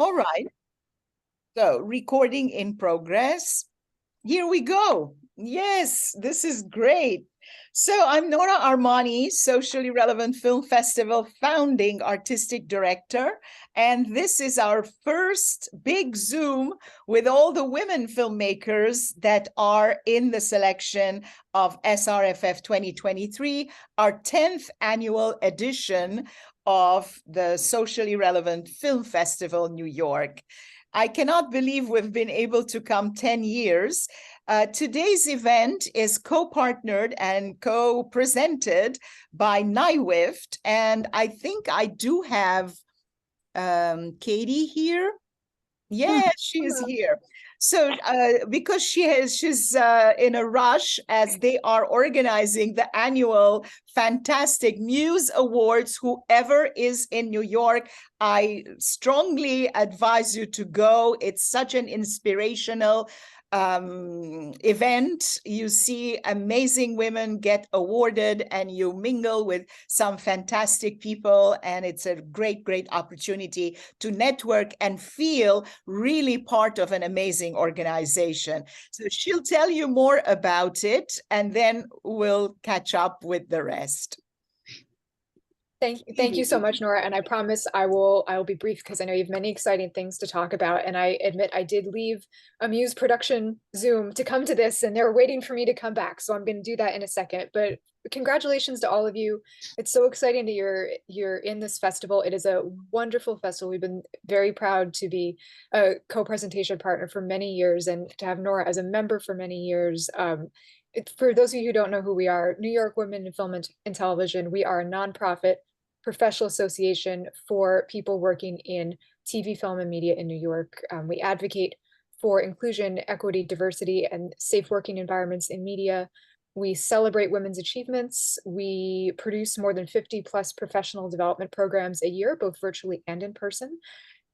All right. So recording in progress. Here we go. Yes, this is great. So I'm Nora Armani, Socially Relevant Film Festival founding artistic director. And this is our first big Zoom with all the women filmmakers that are in the selection of SRFF 2023, our 10th annual edition of the Socially Relevant Film Festival, New York. I cannot believe we've been able to come 10 years. Today's event is co-partnered and co-presented by NYWIFT, and I think I do have Katie here. Yeah, she is here. So because she's in a rush as they are organizing the annual Fantastic Muse Awards, whoever is in New York, I strongly advise you to go. It's such an inspirational event. You see amazing women get awarded and you mingle with some fantastic people, and it's a great opportunity to network and feel really part of an amazing organization. So she'll tell you more about it, and then we'll catch up with the rest. Thank you so much, Nora. And I promise I will be brief because I know you have many exciting things to talk about. And I admit I did leave a Muse production Zoom to come to this, and they're waiting for me to come back. So I'm going to do that in a second. But congratulations to all of you. It's so exciting that you're in this festival. It is a wonderful festival. We've been very proud to be a co-presentation partner for many years and to have Nora as a member for many years. For those of you who don't know who we are, New York Women in Film and Television, we are a nonprofit professional association for people working in TV, film, and media in New York. We advocate for inclusion, equity, diversity, and safe working environments in media. We celebrate women's achievements. We produce more than 50 plus professional development programs a year, both virtually and in person.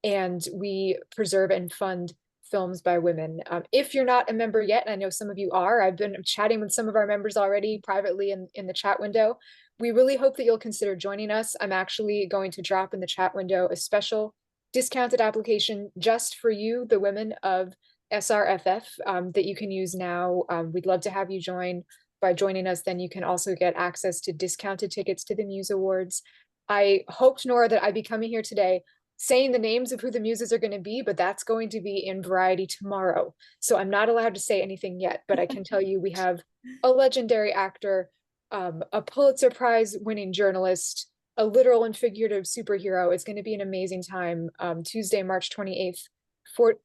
And we preserve and fund films by women. If you're not a member yet, and I know some of you are, I've been chatting with some of our members already privately in the chat window. We really hope that you'll consider joining us. I'm actually going to drop in the chat window a special discounted application just for you, the women of SRFF, that you can use now. We'd love to have you join. By joining us, then you can also get access to discounted tickets to the Muse Awards. I hoped, Nora, that I'd be coming here today saying the names of who the muses are going to be, but that's going to be in Variety tomorrow. So I'm not allowed to say anything yet, but I can tell you we have a legendary actor, a Pulitzer Prize winning journalist, a literal and figurative superhero. It's going to be an amazing time. Tuesday, March 28th,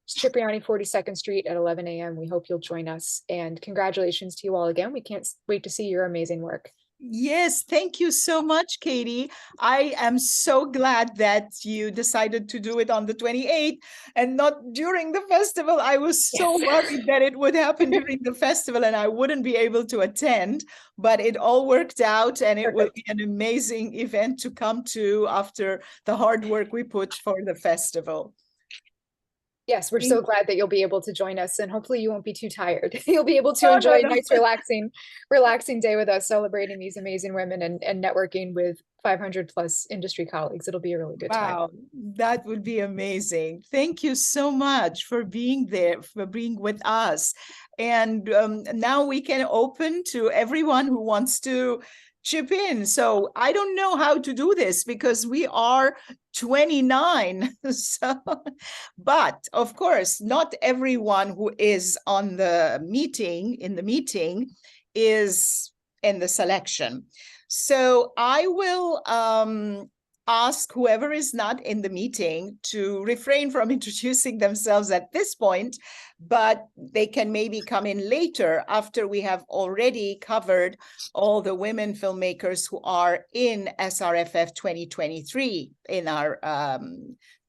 Cipriani 42nd Street at 11 a.m. We hope you'll join us. And congratulations to you all again. We can't wait to see your amazing work. Yes, thank you so much, Katie. I am so glad that you decided to do it on the 28th and not during the festival. I was so worried that it would happen during the festival and I wouldn't be able to attend, but it all worked out, and it will be an amazing event to come to after the hard work we put for the festival. Yes, we're so glad that you'll be able to join us, and hopefully you won't be too tired. You'll be able to enjoy a nice, relaxing day with us, celebrating these amazing women and networking with 500 plus industry colleagues. It'll be a really good time. Wow, that would be amazing. Thank you so much for being there, for being with us. And now we can open to everyone who wants to chip in. So I don't know how to do this because we are 29. But of course, not everyone who is on the meeting, is in the selection. So I will ask whoever is not in the meeting to refrain from introducing themselves at this point, but they can maybe come in later after we have already covered all the women filmmakers who are in SRFF 2023 in our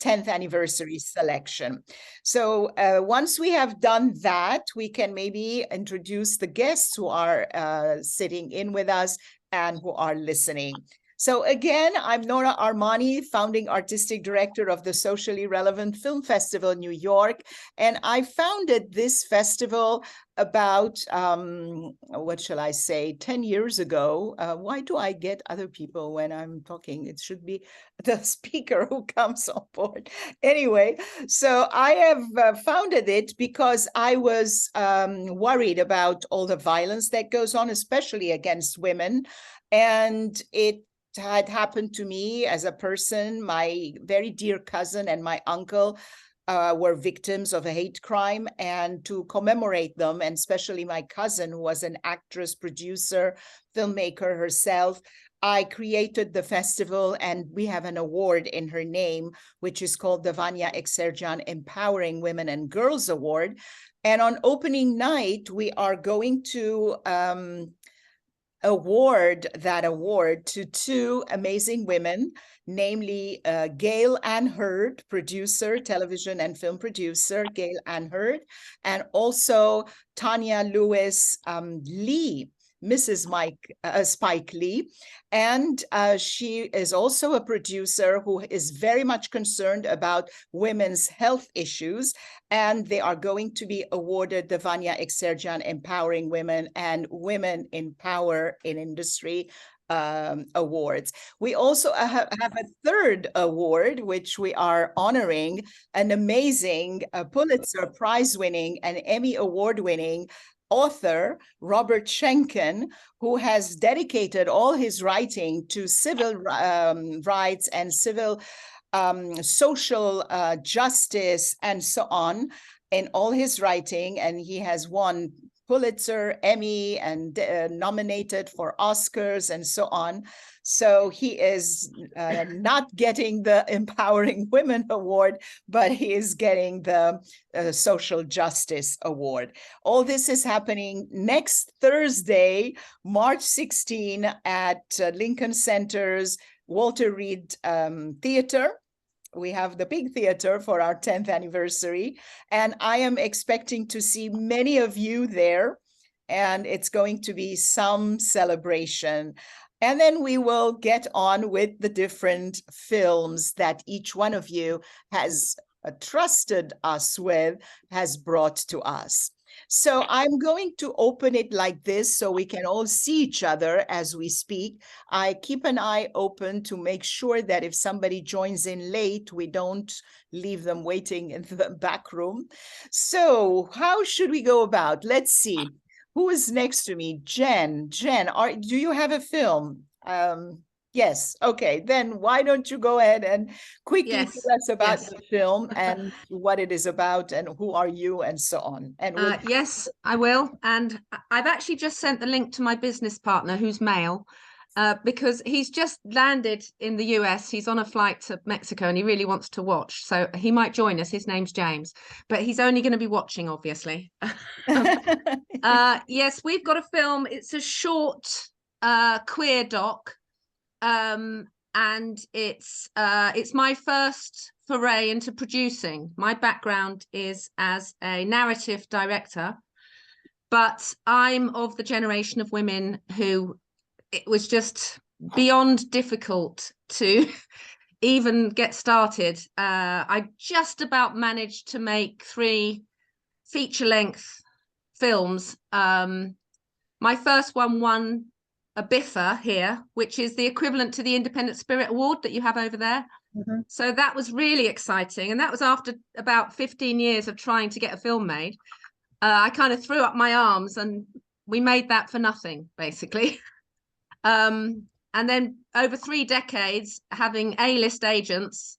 10th anniversary selection. So once we have done that, we can maybe introduce the guests who are sitting in with us and who are listening. So again, I'm Nora Armani, founding artistic director of the Socially Relevant Film Festival in New York. And I founded this festival about, what shall I say, 10 years ago. Why do I get other people when I'm talking? It should be the speaker who comes on board. Anyway, so I have founded it because I was worried about all the violence that goes on, especially against women. And it had happened to me as a person. My very dear cousin and my uncle were victims of a hate crime, and to commemorate them, and especially my cousin, who was an actress, producer, filmmaker herself, I created the festival, and we have an award in her name, which is called the Vanya Ekserjan Empowering Women and Girls Award. And on opening night, we are going to award that award to two amazing women, namely Gail Ann Hurd, producer, television and film producer, Gail Ann Hurd, and also Tanya Lewis Lee, Mrs. Spike Lee. And she is also a producer who is very much concerned about women's health issues. And they are going to be awarded the Vanya Ekserjan Empowering Women and Women in Power in Industry awards. We also have a third award, which we are honoring an amazing Pulitzer Prize winning and Emmy Award winning author, Robert Schenken, who has dedicated all his writing to civil rights and civil social justice and so on in all his writing. And he has won Pulitzer, Emmy, and nominated for Oscars and so on. So he is not getting the Empowering Women Award, but he is getting the Social Justice Award. All this is happening next Thursday, March 16, at Lincoln Center's Walter Reed Theater. We have the big theater for our 10th anniversary, and I am expecting to see many of you there, and it's going to be some celebration. And then we will get on with the different films that each one of you has trusted us with, has brought to us. So I'm going to open it like this so we can all see each other as we speak. I keep an eye open to make sure that if somebody joins in late, we don't leave them waiting in the back room. So how should we go about? Let's see. Who is next to me? Jen. Jen, do you have a film? Yes. Okay. Then why don't you go ahead and quickly tell us about the film and what it is about and who are you and so on. And yes, I will. And I've actually just sent the link to my business partner, who's male, because he's just landed in the US. He's on a flight to Mexico and he really wants to watch. So he might join us. His name's James, but he's only going to be watching, obviously. Yes, we've got a film. It's a short queer doc. And it's my first foray into producing. My background is as a narrative director, but I'm of the generation of women who it was just beyond difficult to even get started. I just about managed to make 3 feature-length films. My first one won a BIFA here, which is the equivalent to the Independent Spirit Award that you have over there. Mm-hmm. So that was really exciting. And that was after about 15 years of trying to get a film made. I kind of threw up my arms and we made that for nothing, basically. And then over 3 decades, having A-list agents,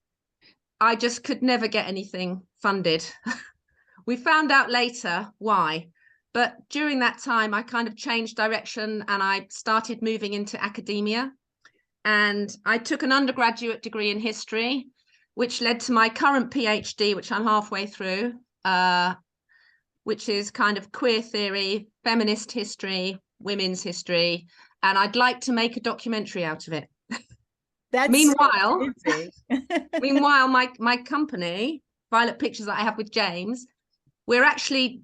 I just could never get anything funded. We found out later why. But during that time, I kind of changed direction and I started moving into academia. And I took an undergraduate degree in history, which led to my current PhD, which I'm halfway through, which is kind of queer theory, feminist history, women's history. And I'd like to make a documentary out of it. Meanwhile, my company, Violet Pictures, that I have with James, we're actually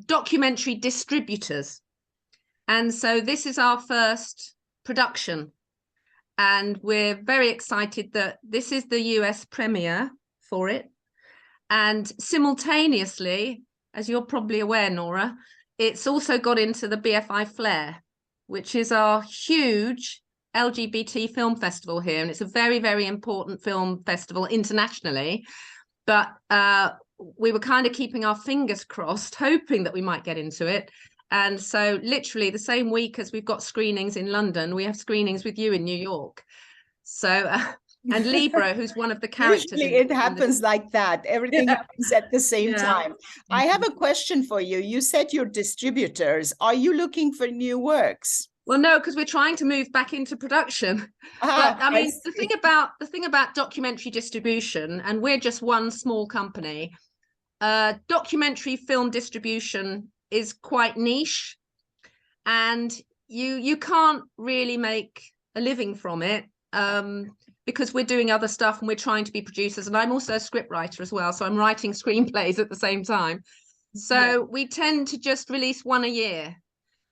documentary distributors, and so this is our first production, and we're very excited that this is the US premiere for it. And simultaneously, as you're probably aware, Nora, it's also got into the BFI Flair, which is our huge LGBT film festival here. And it's a very, very important film festival internationally. But we were kind of keeping our fingers crossed, hoping that we might get into it. And so literally the same week as we've got screenings in London, we have screenings with you in New York. So, and Libra, who's one of the characters. Usually it happens like that. Everything happens at the same time. I have a question for you. You said you're distributors. Are you looking for new works? Well, no, because we're trying to move back into production. But I mean, the thing about documentary distribution, and we're just one small company, documentary film distribution is quite niche, and you can't really make a living from it, because we're doing other stuff and we're trying to be producers. And I'm also a scriptwriter as well, so I'm writing screenplays at the same time. So we tend to just release one a year.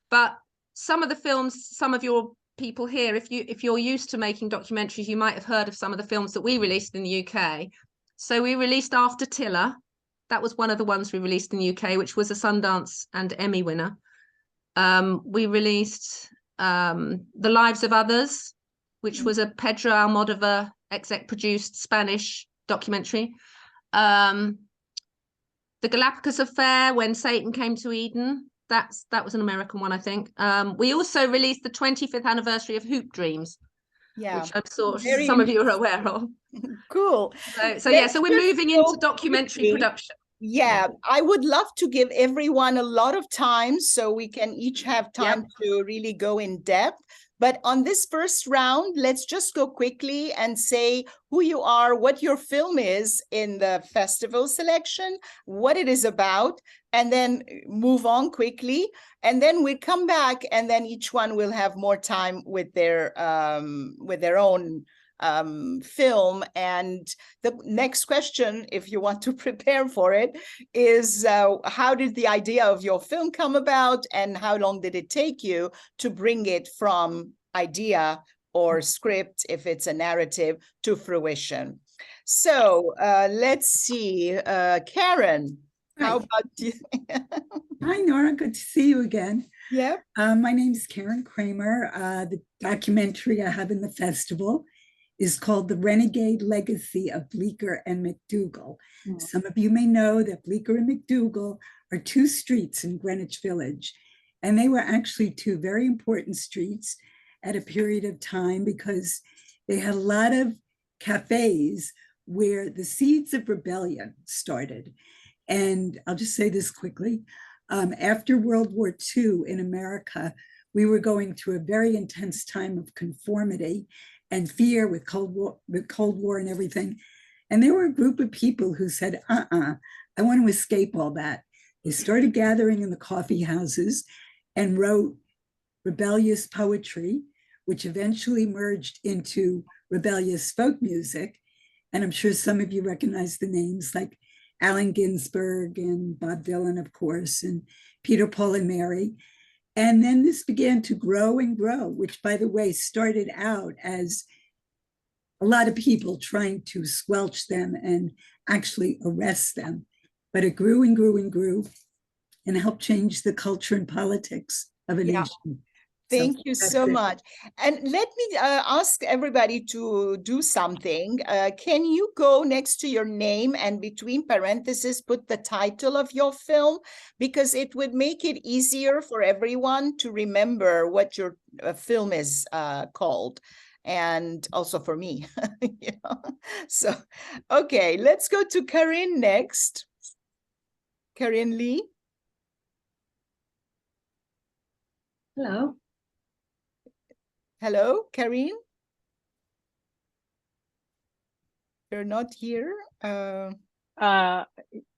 But some of the films, some of your people here, if you're used to making documentaries, you might have heard of some of the films that we released in the UK. So we released After Tiller. That was one of the ones we released in the UK, which was a Sundance and Emmy winner. We released The Lives of Others, which was a Pedro Almodovar exec-produced Spanish documentary. The Galapagos Affair, When Satan Came to Eden. That was an American one, I think. We also released the 25th anniversary of Hoop Dreams, which I'm sure some of you are aware of. Cool. So we're moving into documentary production. Yeah, I would love to give everyone a lot of time so we can each have time to really go in depth. But on this first round, let's just go quickly and say who you are, what your film is in the festival selection, what it is about, and then move on quickly. And then we come back, and then each one will have more time with their own film. And the next question, if you want to prepare for it, is how did the idea of your film come about, and how long did it take you to bring it from idea or script, if it's a narrative, to fruition? So let's see, Karen, how about you? Hi, Nora, good to see you again. Yeah. My name is Karen Kramer. The documentary I have in the festival is called The Renegade Legacy of Bleecker and McDougall. Some of you may know that Bleecker and McDougall are two streets in Greenwich Village. And they were actually two very important streets at a period of time because they had a lot of cafes where the seeds of rebellion started. And I'll just say this quickly. After World War II in America, we were going through a very intense time of conformity and fear with Cold War and everything. And there were a group of people who said, I want to escape all that. They started gathering in the coffee houses and wrote rebellious poetry, which eventually merged into rebellious folk music. And I'm sure some of you recognize the names like Allen Ginsberg and Bob Dylan, of course, and Peter, Paul, and Mary. And then this began to grow and grow, which, by the way, started out as a lot of people trying to squelch them and actually arrest them. But it grew and grew and grew and helped change the culture and politics of a nation. Thank you so much. And let me ask everybody to do something. Can you go next to your name and between parentheses put the title of your film? Because it would make it easier for everyone to remember what your film is called. And also for me. You know? So, okay, let's go to Corinne next. Corinne Lee. Hello. Hello, Karine? You're not here? Are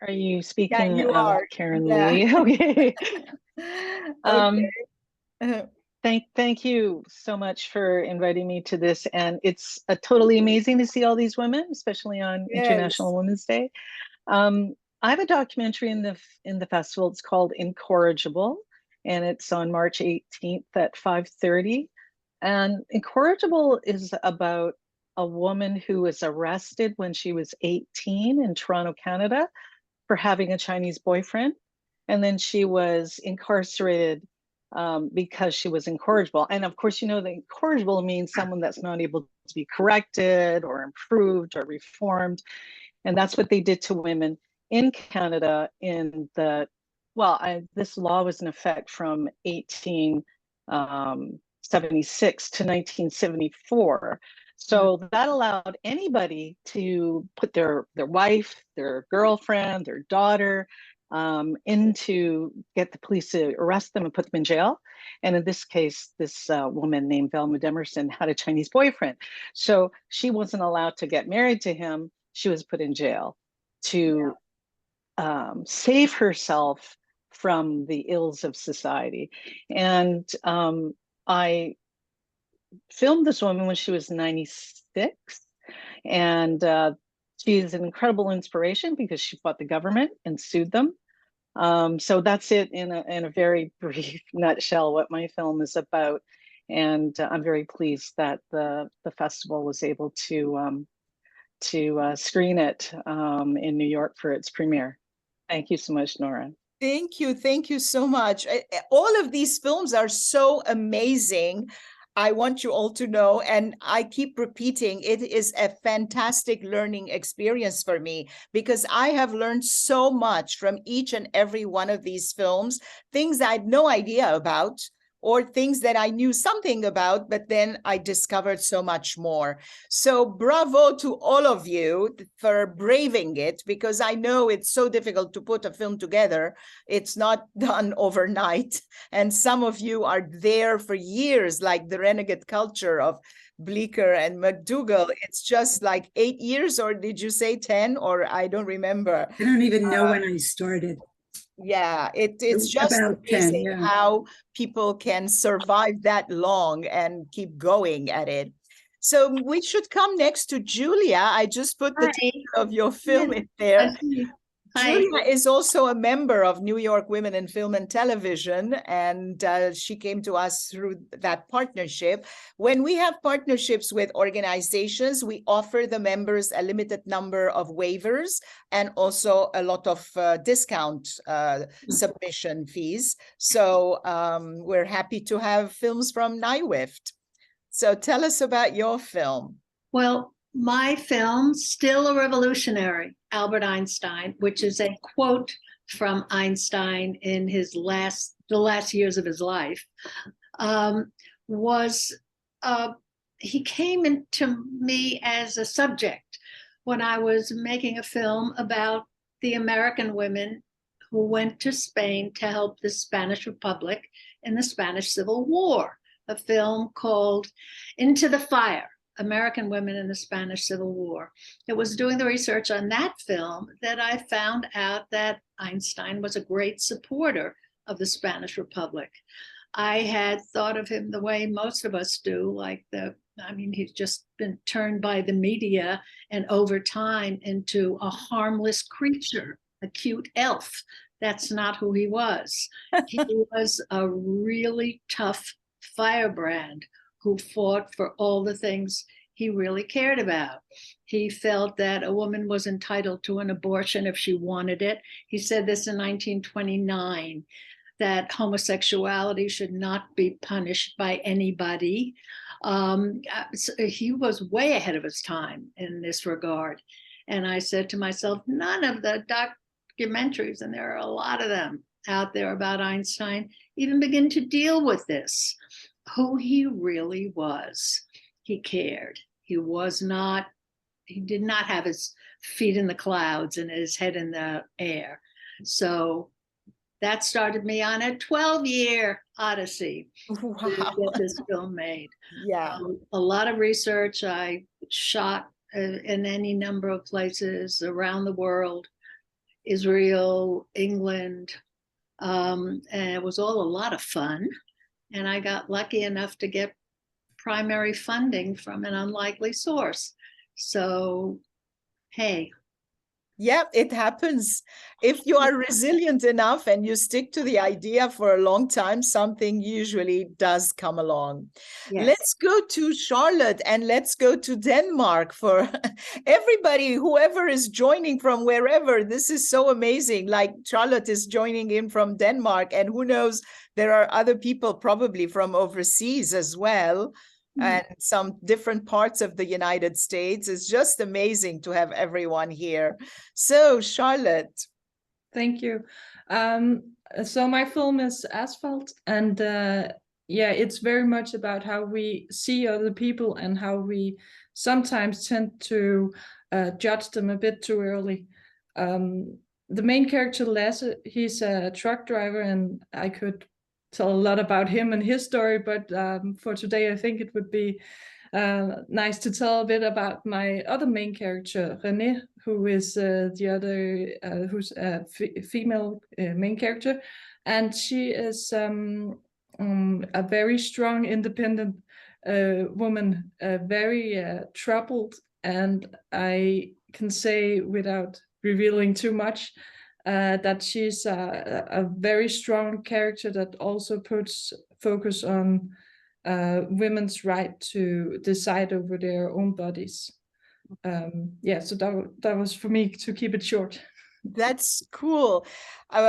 you speaking you of are. Karen Lee? Okay. Okay. Thank you so much for inviting me to this. And it's totally amazing to see all these women, especially on International Women's Day. I have a documentary in the festival. It's called Incorrigible, and it's on March 18th at 5:30. And Incorrigible is about a woman who was arrested when she was 18 in Toronto, Canada, for having a Chinese boyfriend. And then she was incarcerated because she was incorrigible. And of course, you know, the incorrigible means someone that's not able to be corrected or improved or reformed. And that's what they did to women in Canada in the, this law was in effect from 1876 to 1974. So that allowed anybody to put their wife, their girlfriend, their daughter into get the police to arrest them and put them in jail. And in this case, this woman named Velma Demerson had a Chinese boyfriend. So she wasn't allowed to get married to him. She was put in jail to save herself from the ills of society. And I filmed this woman when she was 96, and she is an incredible inspiration because she fought the government and sued them. So that's it in a very brief nutshell what my film is about. And I'm very pleased that the festival was able to screen it in New York for its premiere. Thank you so much, Nora. Thank you so much. All of these films are so amazing. I want you all to know, and I keep repeating, it is a fantastic learning experience for me because I have learned so much from each and every one of these films, things I had no idea about, or things that I knew something about, but then I discovered so much more. So bravo to all of you for braving it, because I know it's so difficult to put a film together. It's not done overnight. And some of you are there for years, like the renegade culture of Bleecker and McDougall. It's just like 8 years, or did you say 10? Or I don't remember. I don't even know when I started. Yeah, it's just about amazing 10, yeah. how people can survive that long and keep going at it. So we should come next to Julia. I just put the title of your film in there. Julia is also a member of New York Women in Film and Television, and she came to us through that partnership. When we have partnerships with organizations, we offer the members a limited number of waivers and also a lot of discount submission fees. So we're happy to have films from NYWIFT. So tell us about your film. Well, my film, Still a Revolutionary, Albert Einstein, which is a quote from Einstein in the last years of his life, he came into me as a subject when I was making a film about the American women who went to Spain to help the Spanish Republic in the Spanish Civil War, a film called Into the Fire, American Women in the Spanish Civil War. It was doing the research on that film that I found out that Einstein was a great supporter of the Spanish Republic. I had thought of him the way most of us do, he's just been turned by the media and over time into a harmless creature, a cute elf. That's not who he was. He was a really tough firebrand who fought for all the things he really cared about. He felt that a woman was entitled to an abortion if she wanted it. He said this in 1929, that homosexuality should not be punished by anybody. He was way ahead of his time in this regard. And I said to myself, none of the documentaries, and there are a lot of them out there about Einstein, even begin to deal with this, who he really was. He cared. He did not have his feet in the clouds and his head in the air. So that started me on a 12-year odyssey to get this film made. Yeah. A lot of research. I shot in any number of places around the world, Israel, England, and it was all a lot of fun. And I got lucky enough to get primary funding from an unlikely source. So, hey. Yeah, it happens. If you are resilient enough and you stick to the idea for a long time, something usually does come along. Yes. Let's go to Charlotte and let's go to Denmark for everybody, whoever is joining from wherever. This is so amazing. Like Charlotte is joining in from Denmark, and who knows, there are other people probably from overseas as well. And some different parts of the United States. It's just amazing to have everyone here. So, Charlotte. Thank you. So my film is Asphalt, and yeah, it's very much about how we see other people and how we sometimes tend to judge them a bit too early. The main character, Lasse, he's a truck driver, and I could tell a lot about him and his story, but for today I think it would be nice to tell a bit about my other main character, Renée, who is the other who's a female main character, and she is a very strong, independent woman, very troubled, and I can say without revealing too much that she's a very strong character that also puts focus on women's right to decide over their own bodies. Yeah, so that was for me, to keep it short. That's cool.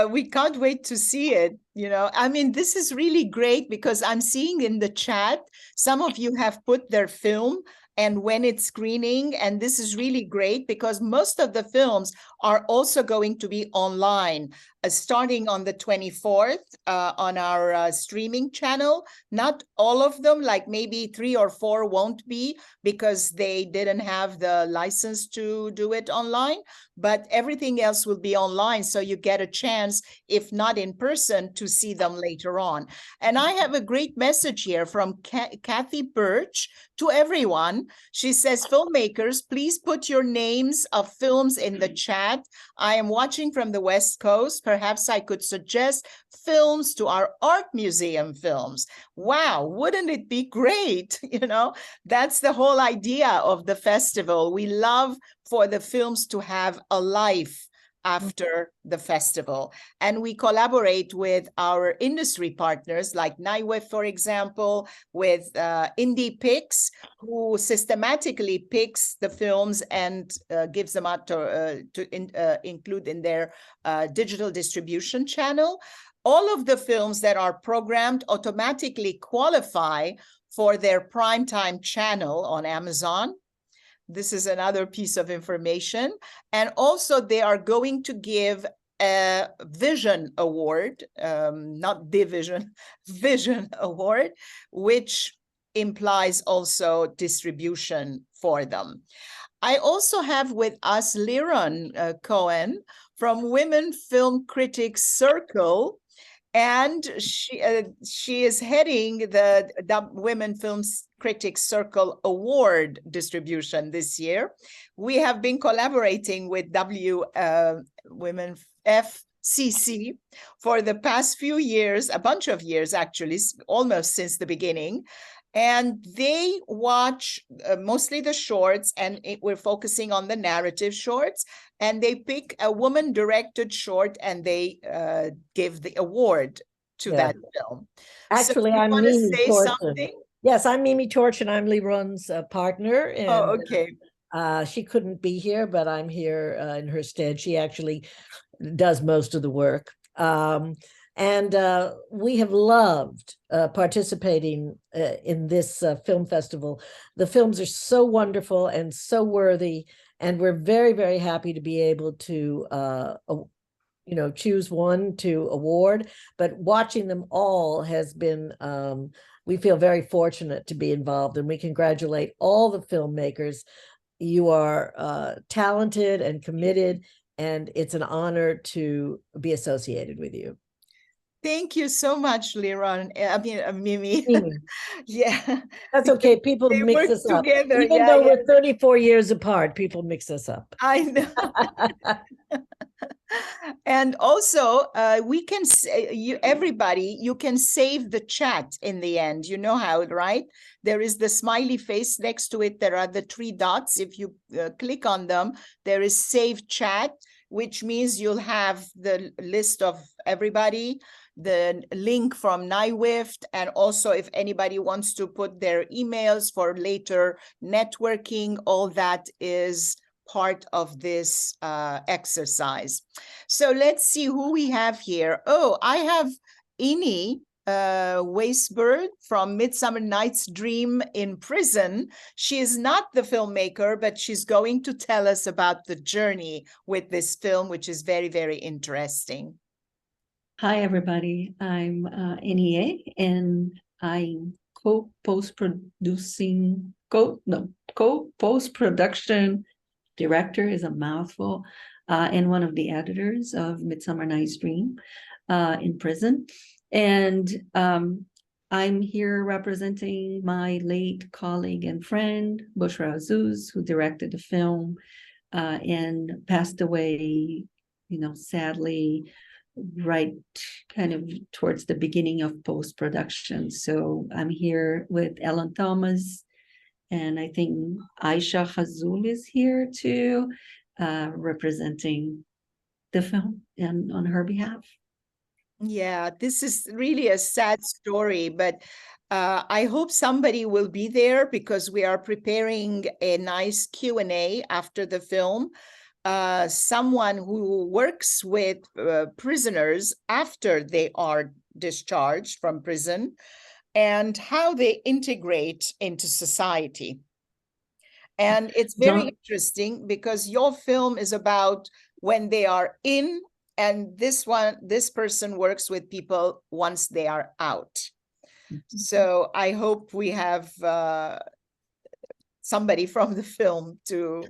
We can't wait to see it. You know, I mean, this is really great because I'm seeing in the chat, some of you have put their film and when it's screening. And this is really great because most of the films are also going to be online, starting on the 24th on our streaming channel. Not all of them, like maybe 3 or 4 won't be because they didn't have the license to do it online, but everything else will be online. So you get a chance, if not in person, to see them later on. And I have a great message here from Kathy Birch to everyone. She says, filmmakers, please put your names of films in the chat. I am watching from the West Coast. Perhaps I could suggest films to our art museum films. Wow, wouldn't it be great? You know, that's the whole idea of the festival. We love for the films to have a life after the festival. And we collaborate with our industry partners like NYWIFT, for example, with Indie Picks, who systematically picks the films and gives them out to include in their digital distribution channel. All of the films that are programmed automatically qualify for their primetime channel on Amazon. This is another piece of information. And also they are going to give a Vision Award, not Division, Vision Award, which implies also distribution for them. I also have with us Liron Cohen from Women Film Critics Circle, and she is heading the Women Film Critics Circle Award distribution this year. We have been collaborating with WFCC for the past few years, a bunch of years actually, almost since the beginning. And they watch mostly the shorts, and we're focusing on the narrative shorts. And they pick a woman-directed short, and they give the award to that film. Actually, so I'm Mimi Torchen. Yes, I'm Mimi Torchen. I'm Liron's partner. And, okay. She couldn't be here, but I'm here in her stead. She actually does most of the work. And we have loved participating in this film festival. The films are so wonderful and so worthy, and we're very, very happy to be able to, choose one to award. But watching them all has been, we feel very fortunate to be involved, and we congratulate all the filmmakers. You are talented and committed, and it's an honor to be associated with you. Thank you so much, Liron. I mean, Mimi. Yeah. That's okay. People mix us up. Together. Even though we're 34 years apart, people mix us up. I know. And also, we can everybody, you can save the chat in the end. You know how, right? There is the smiley face next to it. There are the 3 dots. If you click on them, there is save chat, which means you'll have the list of everybody, the link from NYWIFT, and also if anybody wants to put their emails for later networking, all that is part of this exercise. So let's see who we have here. Oh, I have Ini Weisberg from Midsummer Night's Dream in prison. She is not the filmmaker, but she's going to tell us about the journey with this film, which is very, very interesting. Hi, everybody. I'm Ini, and I'm co-post-production director is a mouthful, and one of the editors of Midsummer Night's Dream in prison. And I'm here representing my late colleague and friend, Bushra Azouz, who directed the film and passed away, sadly, right kind of towards the beginning of post-production. So I'm here with Ellen Thomas, and I think Aisha Khazul is here too, representing the film and on her behalf. Yeah, this is really a sad story, but I hope somebody will be there because we are preparing a nice Q&A after the film. Someone who works with prisoners after they are discharged from prison and how they integrate into society. And it's very interesting because your film is about when they are in, and this person works with people once they are out. So I hope we have somebody from the film to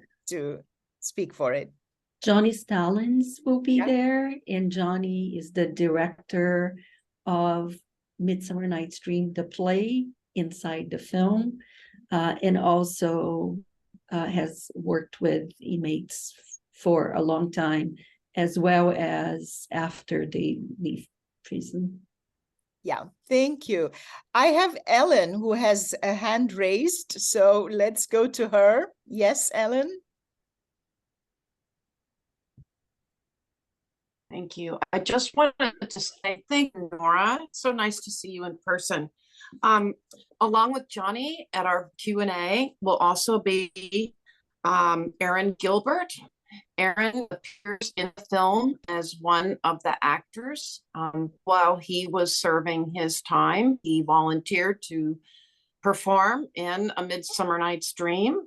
speak for it. Johnny Stallings will be there, and Johnny is the director of Midsummer Night's Dream, the play inside the film, and also has worked with inmates for a long time, as well as after they leave prison. Yeah, thank you. I have Ellen who has a hand raised, so let's go to her. Yes, Ellen? Thank you. I just wanted to say thank you, Nora. It's so nice to see you in person. Along with Johnny at our Q&A will also be Aaron Gilbert. Aaron appears in the film as one of the actors. While he was serving his time, he volunteered to perform in A Midsummer Night's Dream.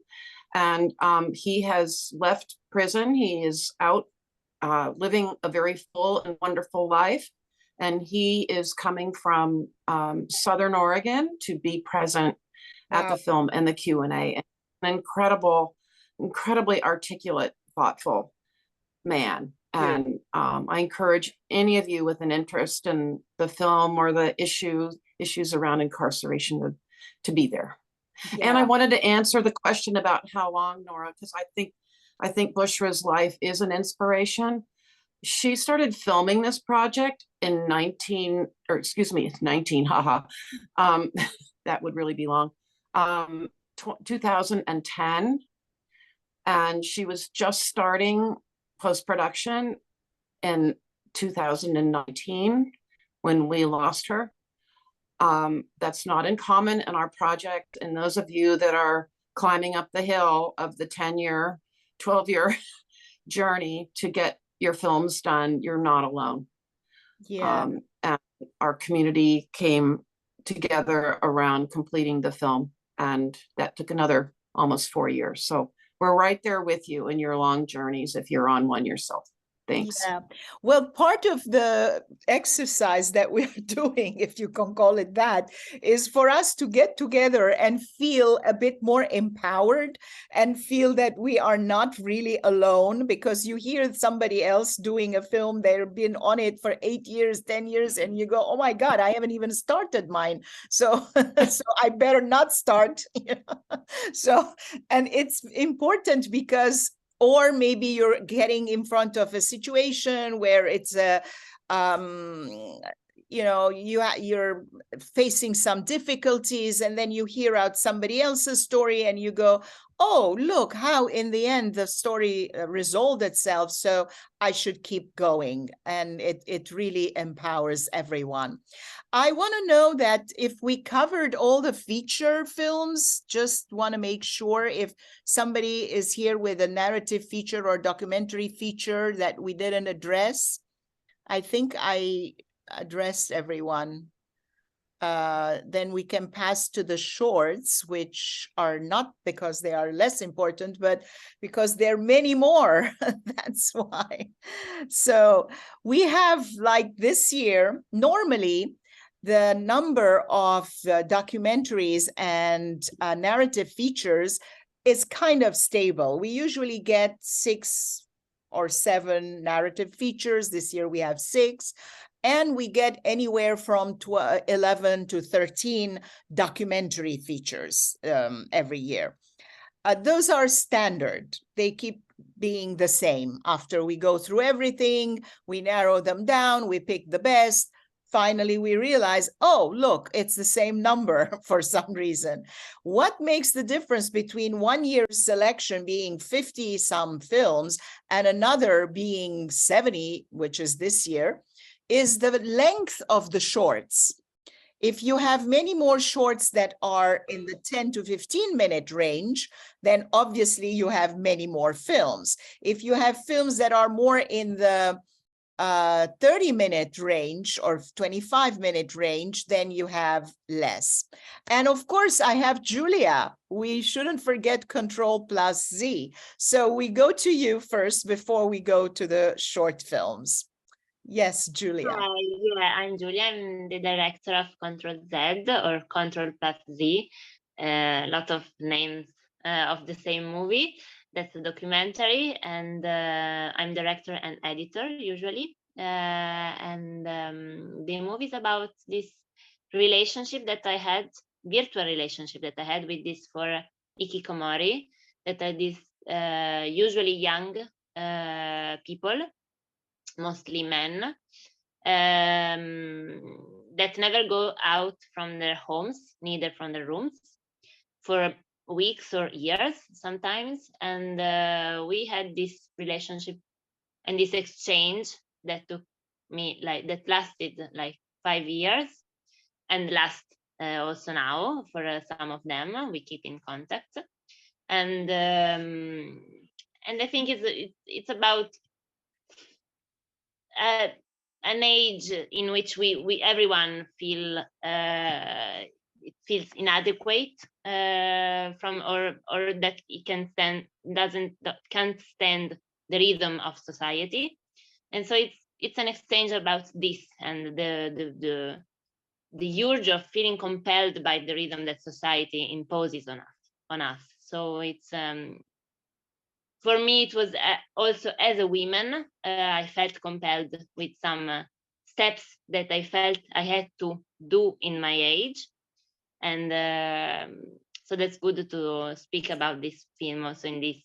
And he has left prison. He is out living a very full and wonderful life. And he is coming from Southern Oregon to be present at the film and the Q&A. An incredibly articulate, thoughtful man. And I encourage any of you with an interest in the film or the issues around incarceration to be there. Yeah. And I wanted to answer the question about how long, Nora, because I think Bushra's life is an inspiration. She started filming this project in 19, haha. That would really be long. 2010. And she was just starting post-production in 2019 when we lost her. That's not uncommon in our project. And those of you that are climbing up the hill of the 10-year, 12-year journey to get your films done, you're not alone. Yeah. And our community came together around completing the film, and that took another almost 4 years. So we're right there with you in your long journeys if you're on one yourself. Thanks. Yeah. Well, part of the exercise that we're doing, if you can call it that, is for us to get together and feel a bit more empowered and feel that we are not really alone, because you hear somebody else doing a film, they've been on it for 8 years, 10 years, and you go, oh my God, I haven't even started mine. So, so I better not start. So, and it's important because or maybe you're getting in front of a situation where it's a you know, you're facing some difficulties, and then you hear out somebody else's story and you go, oh, look how in the end the story resolved itself, so I should keep going. And it really empowers everyone. I want to know that if we covered all the feature films, just want to make sure if somebody is here with a narrative feature or documentary feature that we didn't address. I think I addressed everyone. Then we can pass to the shorts, which are not because they are less important, but because there are many more. That's why. So we have, like this year, normally the number of documentaries and narrative features is kind of stable. We usually get 6 or 7 narrative features. This year we have 6. And we get anywhere from 11 to 13 documentary features every year. Those are standard. They keep being the same. After we go through everything, we narrow them down, we pick the best. Finally, we realize, oh, look, it's the same number for some reason. What makes the difference between one year's selection being 50-some films and another being 70, which is this year, is the length of the shorts. If you have many more shorts that are in the 10 to 15 minute range, then obviously you have many more films. If you have films that are more in the 30-minute range or 25-minute range, then you have less. And of course, I have Julia. We shouldn't forget Control+Z. So we go to you first before we go to the short films. Yes, Julia. Hi, yeah, I'm Julia. I'm the director of Control Z or Control+Z. A lot of names of the same movie. That's a documentary, and I'm director and editor usually. The movie is about this relationship that I had, virtual relationship that I had with these 4 hikikomori, that are these usually young people, mostly men, that never go out from their homes, neither from their rooms, for weeks or years sometimes. And we had this relationship and this exchange that lasted like 5 years, and last also now for some of them we keep in contact. And I think it's about an age in which we everyone it feels inadequate from or that it can't stand the rhythm of society. And so it's an exchange about this and the urge of feeling compelled by the rhythm that society imposes on us. So it's for me, it was also as a woman, I felt compelled with some steps that I felt I had to do in my age. And so that's good to speak about this film also in this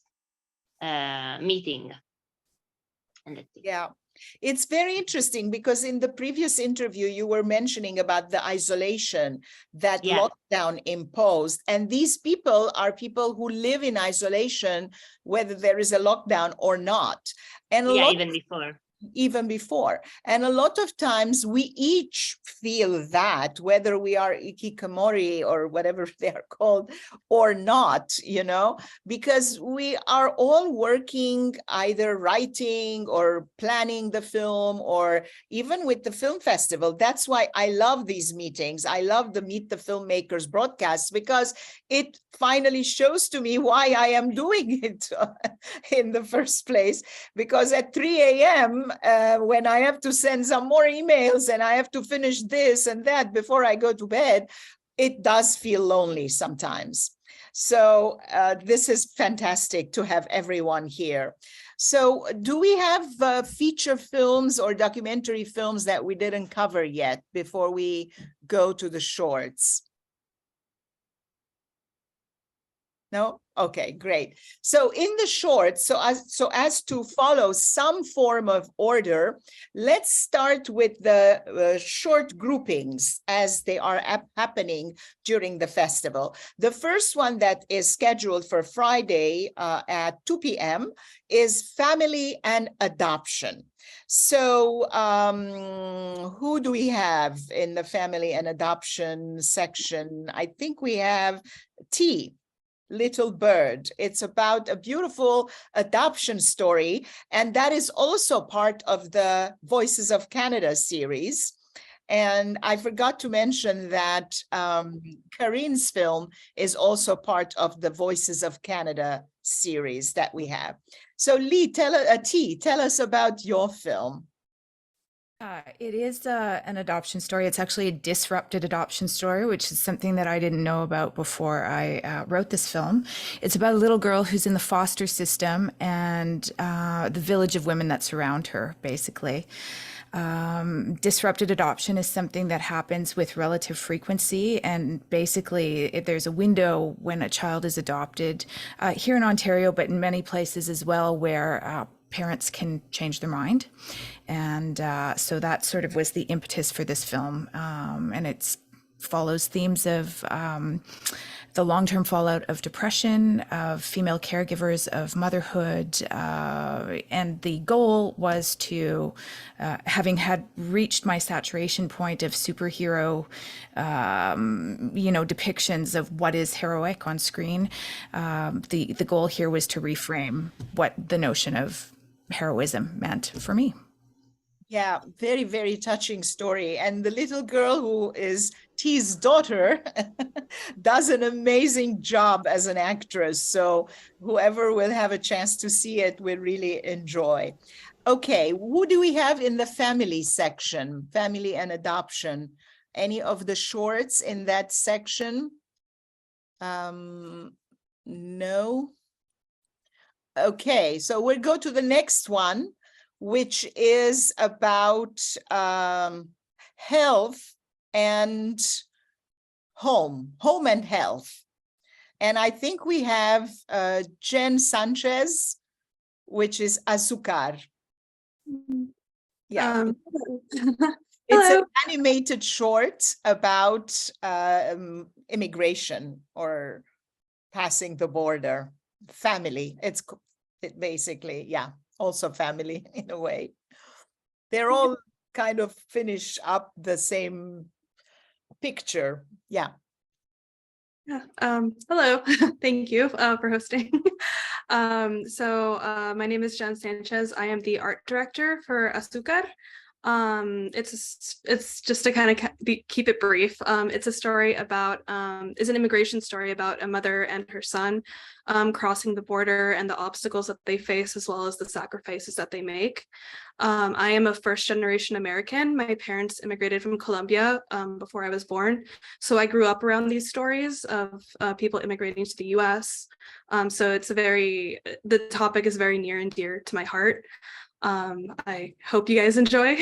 meeting. And that's it. Yeah. It's very interesting because in the previous interview, you were mentioning about the isolation that lockdown imposed. And these people are people who live in isolation, whether there is a lockdown or not. And even before. And a lot of times we each feel that, whether we are hikikomori or whatever they are called or not, you know, because we are all working, either writing or planning the film or even with the film festival. That's why I love these meetings. I love the Meet the Filmmakers broadcasts because it finally shows to me why I am doing it in the first place. Because at 3 a.m., when I have to send some more emails and I have to finish this and that before I go to bed, it does feel lonely sometimes. So this is fantastic to have everyone here. So do we have feature films or documentary films that we didn't cover yet before we go to the shorts? No? Okay, great. So in the short, so as to follow some form of order, let's start with the short groupings as they are happening during the festival. The first one that is scheduled for Friday at 2 p.m. is family and adoption. So who do we have in the family and adoption section? I think we have T. Little Bird. It's about a beautiful adoption story, and that is also part of the Voices of Canada series. And I forgot to mention that Kareen's film is also part of the Voices of Canada series that we have. So Lee, tell us about your film. It is an adoption story. It's actually a disrupted adoption story, which is something that I didn't know about before I wrote this film. It's about a little girl who's in the foster system and the village of women that surround her, basically. Disrupted adoption is something that happens with relative frequency, and basically there's a window when a child is adopted here in Ontario, but in many places as well, where parents can change their mind. And so that sort of was the impetus for this film. And it follows themes of the long-term fallout of depression, of female caregivers, of motherhood. And the goal was to, having had reached my saturation point of superhero, depictions of what is heroic on screen, the goal here was to reframe what the notion of heroism meant for me. Yeah, very, very touching story. And the little girl who is T's daughter does an amazing job as an actress. So whoever will have a chance to see it will really enjoy. Okay, who do we have in the family section? Family and adoption. Any of the shorts in that section? No. Okay, so we'll go to the next one, which is about health and home and health. And I think we have Jen Sanchez, which is Azúcar. Yeah. It's an animated short about immigration or passing the border. Family. It basically, yeah, also family in a way. They're all kind of finish up the same picture. Yeah. Yeah. Hello. Thank you for hosting. My name is Jen Sanchez. I am the art director for Azúcar. It's just to kind of keep it brief. It's a story about is an immigration story about a mother and her son crossing the border and the obstacles that they face, as well as the sacrifices that they make. I am a first-generation American. My parents immigrated from Colombia before I was born, so I grew up around these stories of people immigrating to the U.S. So the topic is very near and dear to my heart. I hope you guys enjoy.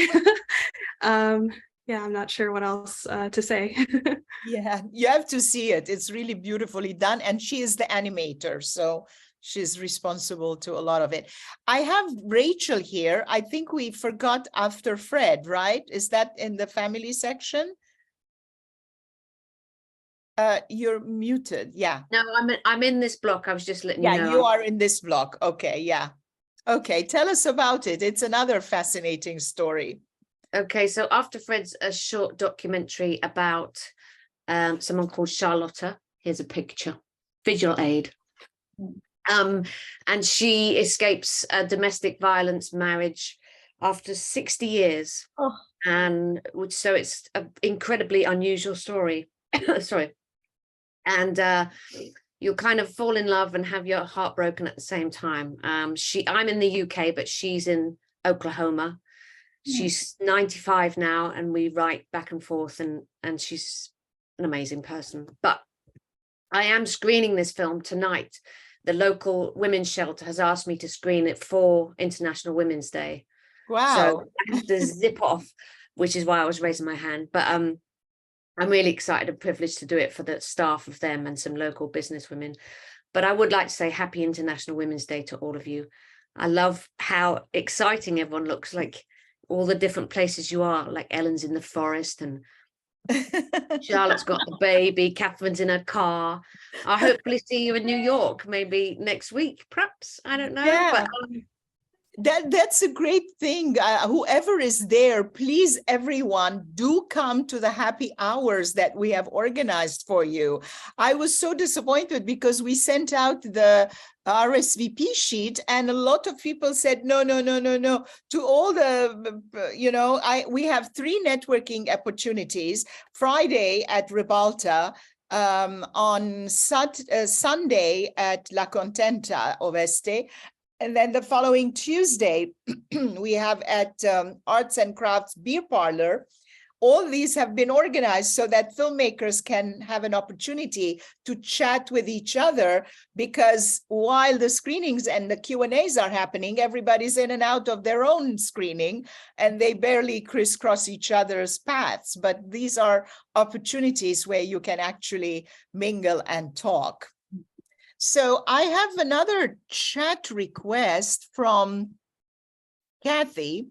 Yeah, I'm not sure what else to say. Yeah, you have to see it. It's really beautifully done. And she is the animator, so she's responsible to a lot of it. I have Rachel here. I think we forgot After Fred, right? Is that in the family section? You're muted. Yeah. No, I'm in this block. I was just letting you know. Yeah, you are in this block. Okay, yeah. Okay, tell us about it. It's another fascinating story. Okay, so After Fred's a short documentary about someone called Charlotta. Here's a picture, visual aid. And she escapes a domestic violence marriage after 60 years. Oh. And so it's an incredibly unusual story. Sorry. And you'll kind of fall in love and have your heart broken at the same time. I'm in the UK, but she's in Oklahoma. She's 95 now, and we write back and forth, and she's an amazing person. But I am screening this film tonight. The local women's shelter has asked me to screen it for International Women's Day. Wow. So I have to zip off, which is why I was raising my hand. But I'm really excited and privileged to do it for the staff of them and some local business women. But I would like to say happy International Women's Day to all of you. I love how exciting everyone looks, like all the different places you are, like Ellen's in the forest and Charlotte's got the baby, Catherine's in her car. I'll hopefully see you in New York, maybe next week, perhaps. I don't know. Yeah. But That's a great thing. Whoever is there, please, everyone, do come to the happy hours that we have organized for you. I was so disappointed because we sent out the RSVP sheet and a lot of people said, no. To all the, we have 3 networking opportunities. Friday at Ribalta, on Sunday at La Contenta Oveste, and then the following Tuesday, we have at Arts and Crafts Beer Parlor. All these have been organized so that filmmakers can have an opportunity to chat with each other, because while the screenings and the Q&As are happening, everybody's in and out of their own screening and they barely crisscross each other's paths. But these are opportunities where you can actually mingle and talk. So I have another chat request from Kathy,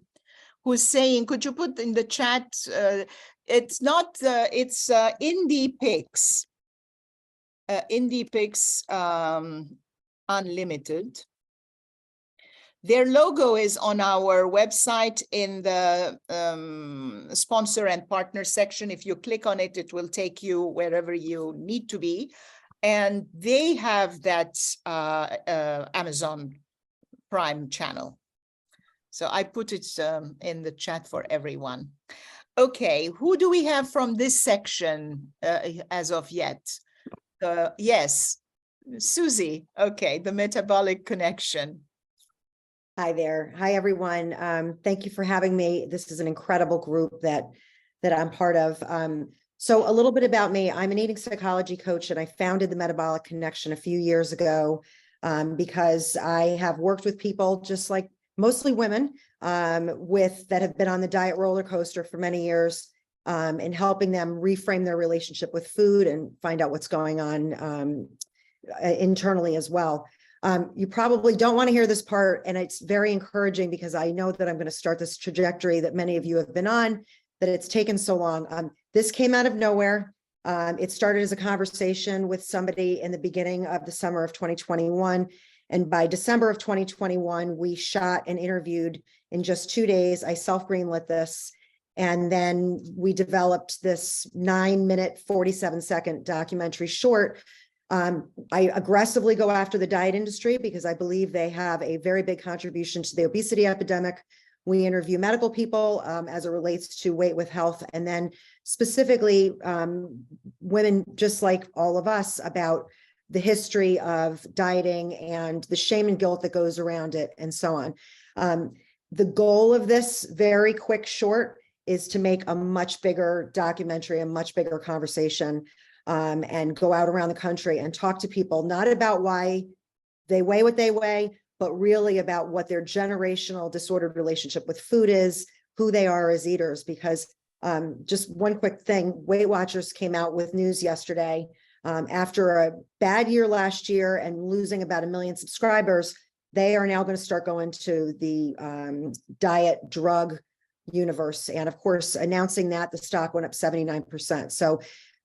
who's saying, could you put in the chat, it's Indie Picks, Indie Picks Unlimited. Their logo is on our website in the sponsor and partner section. If you click on it, it will take you wherever you need to be. And they have that Amazon Prime channel. So I put it in the chat for everyone. Okay, who do we have from this section as of yet? Yes, Susie. Okay, the metabolic connection. Hi there. Hi, everyone. Thank you for having me. This is an incredible group that I'm part of. So a little bit about me. I'm an eating psychology coach, and I founded the Metabolic Connection a few years ago because I have worked with people, just like mostly women, that have been on the diet roller coaster for many years, and helping them reframe their relationship with food and find out what's going on internally as well. You probably don't want to hear this part, and it's very encouraging because I know that I'm going to start this trajectory that many of you have been on, that it's taken so long. This came out of nowhere. It started as a conversation with somebody in the beginning of the summer of 2021. And by December of 2021, we shot and interviewed in just 2 days. I self-greenlit this. And then we developed this 9-minute, 47-second documentary short. I aggressively go after the diet industry because I believe they have a very big contribution to the obesity epidemic. We interview medical people as it relates to weight with health, and then specifically women just like all of us about the history of dieting and the shame and guilt that goes around it and so on. The goal of this very quick short is to make a much bigger documentary, a much bigger conversation, and go out around the country and talk to people, not about why they weigh what they weigh, but really about what their generational disordered relationship with food is, who they are as eaters. Because just one quick thing, Weight Watchers came out with news yesterday. After a bad year last year and losing about 1 million subscribers, they are now going to start going to the diet drug universe. And of course, announcing that, the stock went up 79%. So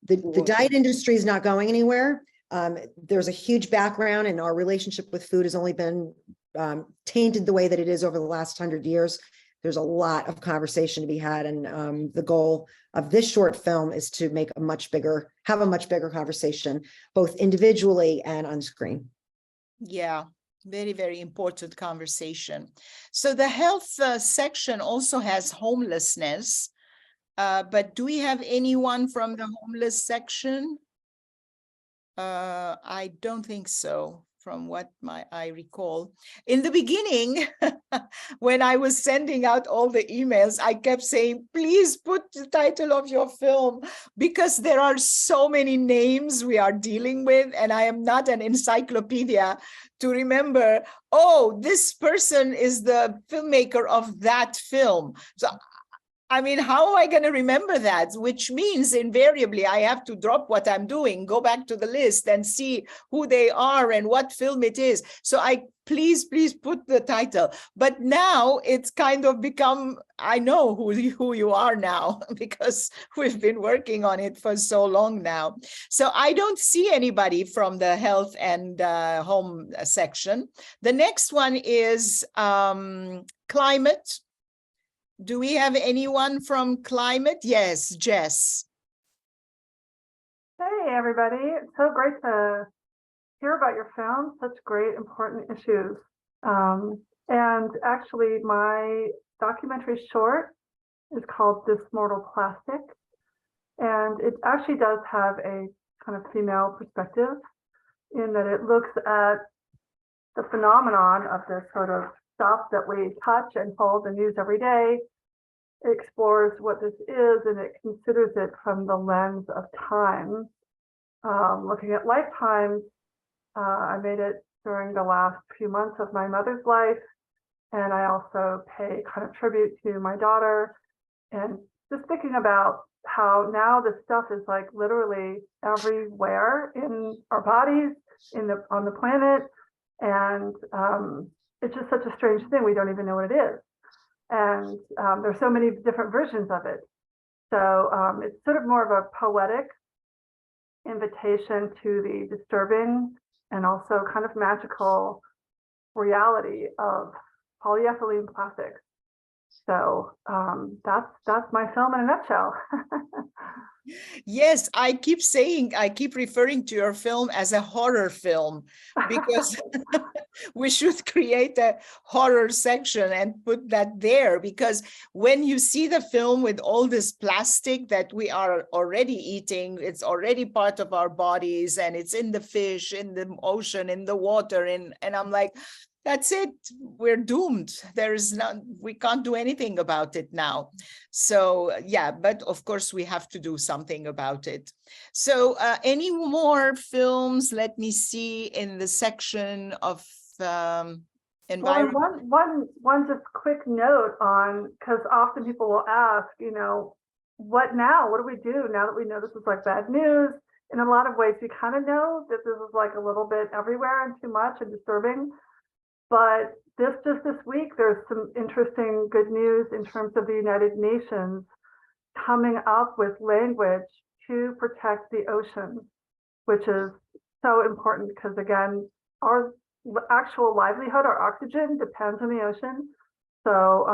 the diet industry is not going anywhere. There's a huge background, and our relationship with food has only been tainted the way that it is over the last 100 years. There's a lot of conversation to be had, and the goal of this short film is to have a much bigger conversation, both individually and on screen. Yeah, very, very important conversation. So the health section also has homelessness, but do we have anyone from the homeless section? I don't think so, from what I recall. In the beginning, when I was sending out all the emails, I kept saying, please put the title of your film, because there are so many names we are dealing with, and I am not an encyclopedia to remember, oh, this person is the filmmaker of that film. So I mean, how am I going to remember that? Which means invariably I have to drop what I'm doing, go back to the list and see who they are and what film it is. So please put the title. But now it's kind of become, I know who you are now because we've been working on it for so long now. So I don't see anybody from the health and home section. The next one is climate. Do we have anyone from climate? Yes, Jess. Hey, everybody. It's so great to hear about your film, such great, important issues. And actually, my documentary short is called This Mortal Plastic. And it actually does have a kind of female perspective in that it looks at the phenomenon of this sort of stuff that we touch and hold and use every day. It explores what this is, and it considers it from the lens of time. Looking at lifetimes, I made it during the last few months of my mother's life, and I also pay kind of tribute to my daughter, and just thinking about how now this stuff is like literally everywhere in our bodies, on the planet, and it's just such a strange thing. We don't even know what it is. And there's so many different versions of it. So it's sort of more of a poetic invitation to the disturbing and also kind of magical reality of polyethylene plastics. So that's my film in a nutshell. Yes, I keep referring to your film as a horror film because we should create a horror section and put that there, because when you see the film with all this plastic that we are already eating, it's already part of our bodies, and it's in the fish, in the ocean, in the water, and I'm like, that's it, we're doomed. We can't do anything about it now. So yeah, but of course we have to do something about it. So any more films? Let me see in the section of environment. Well, one just quick note on, because often people will ask, what now? What do we do now that we know this is like bad news? In a lot of ways, we kind of know that this is like a little bit everywhere and too much and disturbing. But just this week, there's some interesting good news in terms of the United Nations coming up with language to protect the ocean, which is so important because, again, our actual livelihood, our oxygen depends on the ocean. So,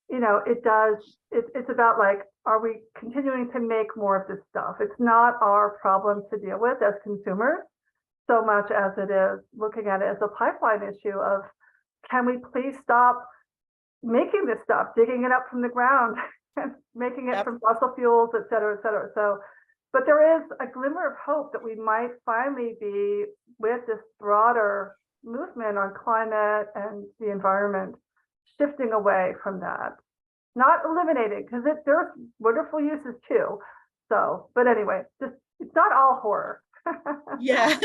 it's about like, are we continuing to make more of this stuff? It's not our problem to deal with as consumers, so much as it is looking at it as a pipeline issue of, can we please stop making this stuff, digging it up from the ground and making it from fossil fuels, et cetera, et cetera. So, but there is a glimmer of hope that we might finally be with this broader movement on climate and the environment, shifting away from that, not eliminating, because there's wonderful uses too. So, but anyway, it's not all horror. Yeah.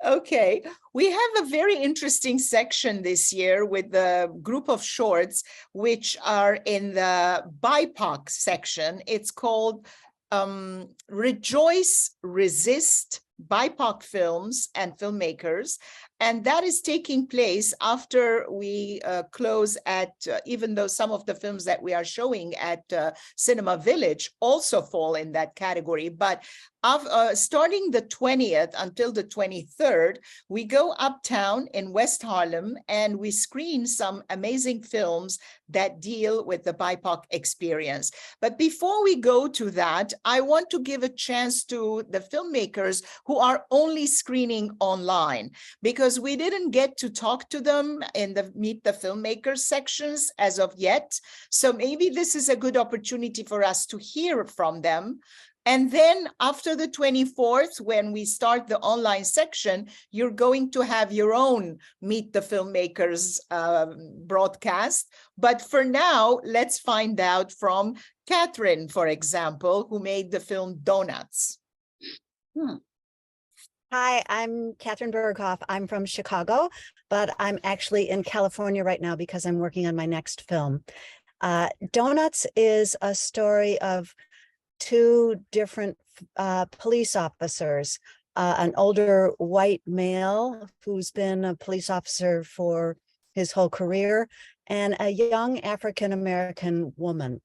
Okay. We have a very interesting section this year with the group of shorts, which are in the BIPOC section. It's called Rejoice, Resist, BIPOC Films and Filmmakers. And that is taking place after we close at, even though some of the films that we are showing at Cinema Village also fall in that category, but starting the 20th until the 23rd, we go uptown in West Harlem and we screen some amazing films that deal with the BIPOC experience. But before we go to that, I want to give a chance to the filmmakers who are only screening online, because we didn't get to talk to them in the Meet the Filmmakers sections as of yet. So maybe this is a good opportunity for us to hear from them. And then after the 24th, when we start the online section, you're going to have your own Meet the Filmmakers broadcast. But for now, let's find out from Catherine, for example, who made the film Donuts. Hi, I'm Catherine Berghoff. I'm from Chicago, but I'm actually in California right now because I'm working on my next film. Donuts is a story of two different police officers, an older white male who's been a police officer for his whole career, and a young African-American woman.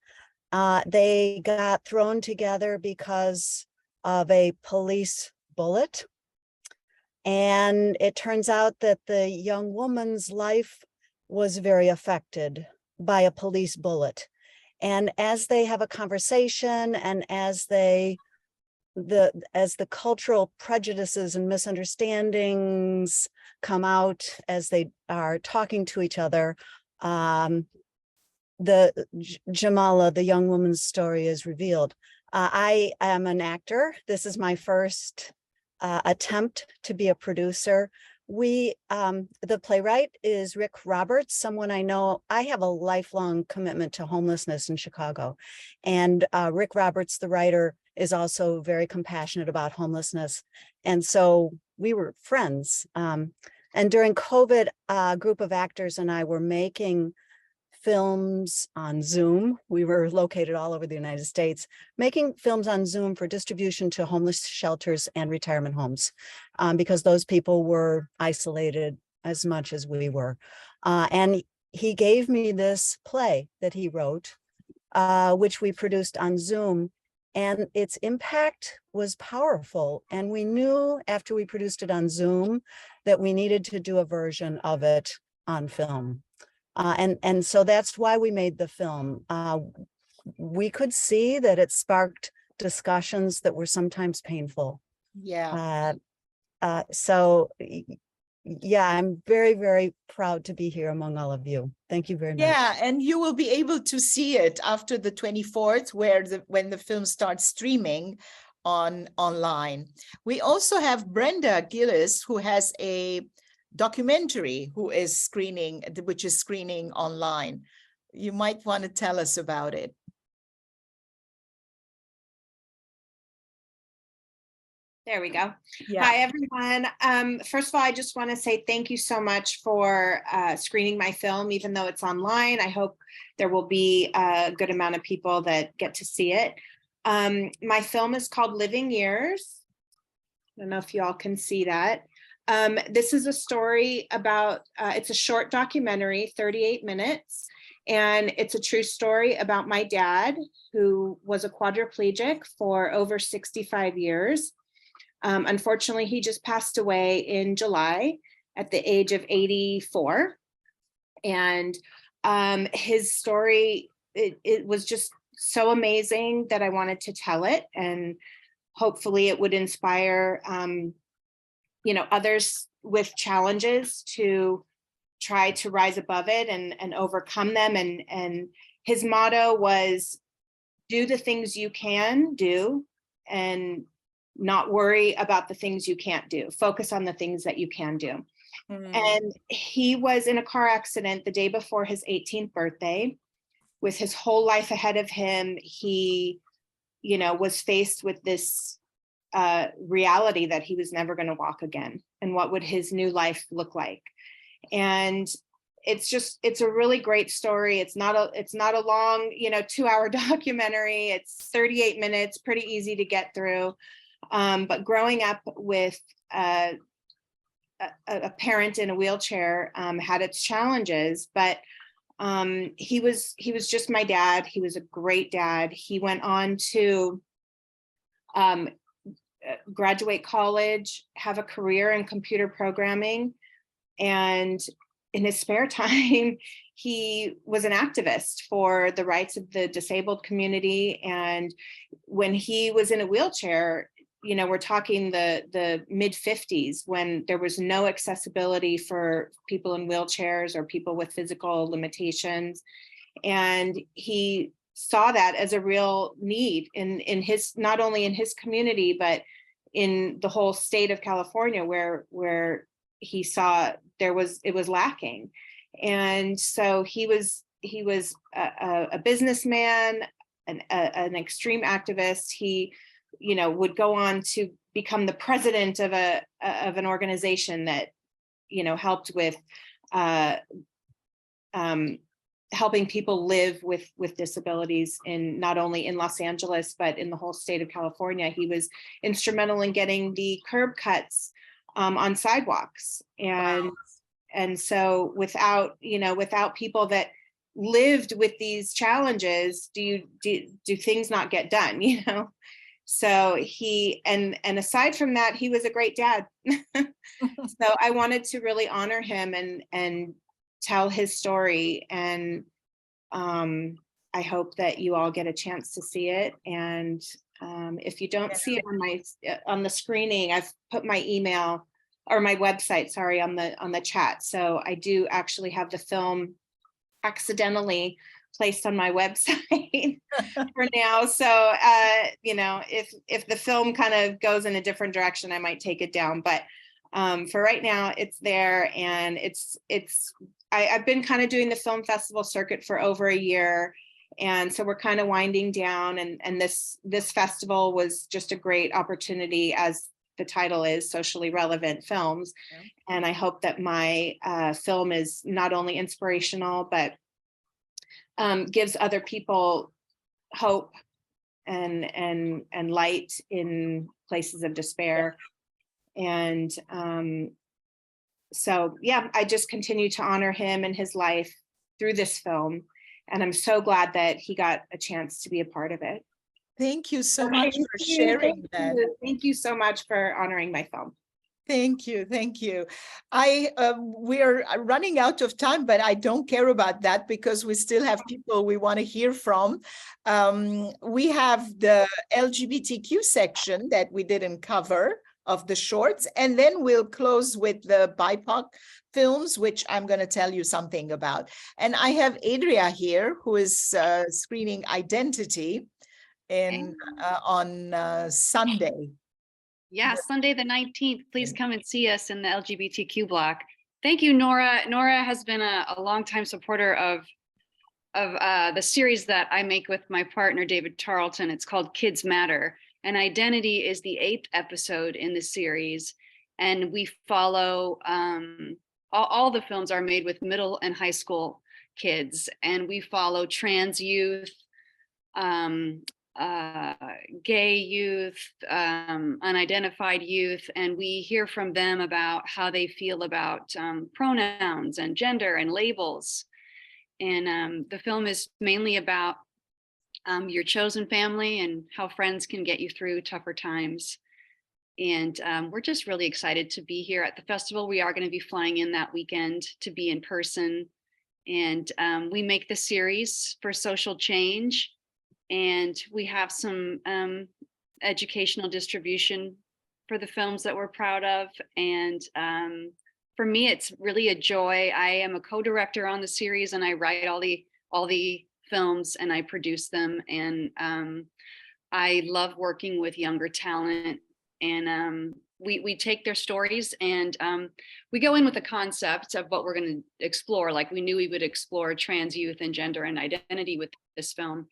They got thrown together because of a police bullet. And it turns out that the young woman's life was very affected by a police bullet. And as they have a conversation, and as the cultural prejudices and misunderstandings come out as they are talking to each other, Jamala, the young woman's story, is revealed. I am an actor. This is my first attempt to be a producer. The playwright is Rick Roberts, someone I know. I have a lifelong commitment to homelessness in Chicago. And Rick Roberts, the writer, is also very compassionate about homelessness. And so we were friends. And during COVID, a group of actors and I were making films on Zoom. We were located all over the United States, making films on Zoom for distribution to homeless shelters and retirement homes, because those people were isolated as much as we were. And he gave me this play that he wrote, which we produced on Zoom, and its impact was powerful. And we knew after we produced it on Zoom that we needed to do a version of it on film. And so that's why we made the film. We could see that it sparked discussions that were sometimes painful. Yeah. So yeah, I'm very, very proud to be here among all of you. Thank you very much. Yeah, and you will be able to see it after the 24th, when the film starts streaming online. We also have Brenda Gillis, who has a documentary which is screening online. You might want to tell us about it. There we go. Yeah. Hi, everyone. First of all, I just want to say thank you so much for screening my film, even though it's online. I hope there will be a good amount of people that get to see it. My film is called Living Years. I don't know if you all can see that. This is a story about, it's a short documentary, 38 minutes, and it's a true story about my dad, who was a quadriplegic for over 65 years. Unfortunately, he just passed away in July at the age of 84. And his story, it was just so amazing that I wanted to tell it, and hopefully it would inspire others with challenges to try to rise above it and overcome them. And his motto was, do the things you can do and not worry about the things you can't do. Focus on the things that you can do. And he was in a car accident the day before his 18th birthday. With his whole life ahead of him, he, was faced with this reality that he was never going to walk again, and what would his new life look like. And it's a really great story. It's not a long 2-hour documentary. It's 38 minutes, pretty easy to get through. But growing up with a parent in a wheelchair had its challenges, but he was just my dad. He was a great dad. He went on to graduate college, have a career in computer programming, and in his spare time, he was an activist for the rights of the disabled community. And when he was in a wheelchair, we're talking the mid-50s, when there was no accessibility for people in wheelchairs or people with physical limitations. And he saw that as a real need in his, not only in his community, but in the whole state of California, where he saw it was lacking. And so he was a businessman, an extreme activist. He would go on to become the president of an organization that helped with helping people live with disabilities in not only in Los Angeles, but in the whole state of California. He was instrumental in getting the curb cuts on sidewalks. And so without people that lived with these challenges, do things not get done, So and aside from that, he was a great dad. So I wanted to really honor him and tell his story. And I hope that you all get a chance to see it. And if you don't see it on the screening, I've put my email or my website, sorry, on the chat. So I do actually have the film accidentally placed on my website for now. So if the film kind of goes in a different direction, I might take it down. But for right now, it's there, and I've been kind of doing the film festival circuit for over a year. And so we're kind of winding down, and this festival was just a great opportunity, as the title is, socially relevant films. Yeah. And I hope that my film is not only inspirational, but gives other people hope and light in places of despair. And so, yeah, I just continue to honor him and his life through this film. And I'm so glad that he got a chance to be a part of it. Thank you so much for sharing that. Thank you so much for honoring my film. Thank you. Thank you. We're running out of time, but I don't care about that because we still have people we want to hear from. We have the LGBTQ section that we didn't cover of the shorts, and then we'll close with the BIPOC films, which I'm going to tell you something about. And I have Adria here, who is screening Identity on Sunday. Yeah, Sunday the 19th. Please come and see us in the LGBTQ block. Thank you, Nora. Nora has been a longtime supporter of the series that I make with my partner, David Tarleton. It's called Kids Matter. And Identity is the 8th episode in the series. And we follow, all the films are made with middle and high school kids. And we follow trans youth, gay youth, unidentified youth, and we hear from them about how they feel about pronouns and gender and labels. And the film is mainly about your chosen family and how friends can get you through tougher times. And we're just really excited to be here at the festival. We are going to be flying in that weekend to be in person. And we make the series for social change. And we have some educational distribution for the films that we're proud of. And for me, it's really a joy. I am a co-director on the series, and I write all the films and I produce them. And I love working with younger talent. And we take their stories and we go in with a concept of what we're going to explore. Like we knew we would explore trans youth and gender and identity with this film.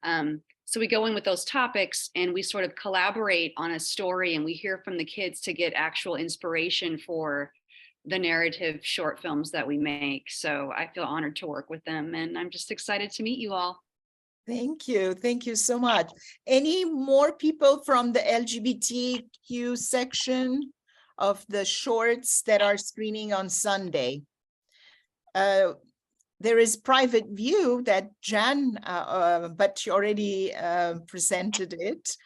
So we go in with those topics and we sort of collaborate on a story, and we hear from the kids to get actual inspiration for the narrative short films that we make. So I feel honored to work with them, and I'm just excited to meet you all. Thank you. Thank you so much. Any more people from the LGBTQ section of the shorts that are screening on Sunday? There is Private View that Jan, but she already presented it.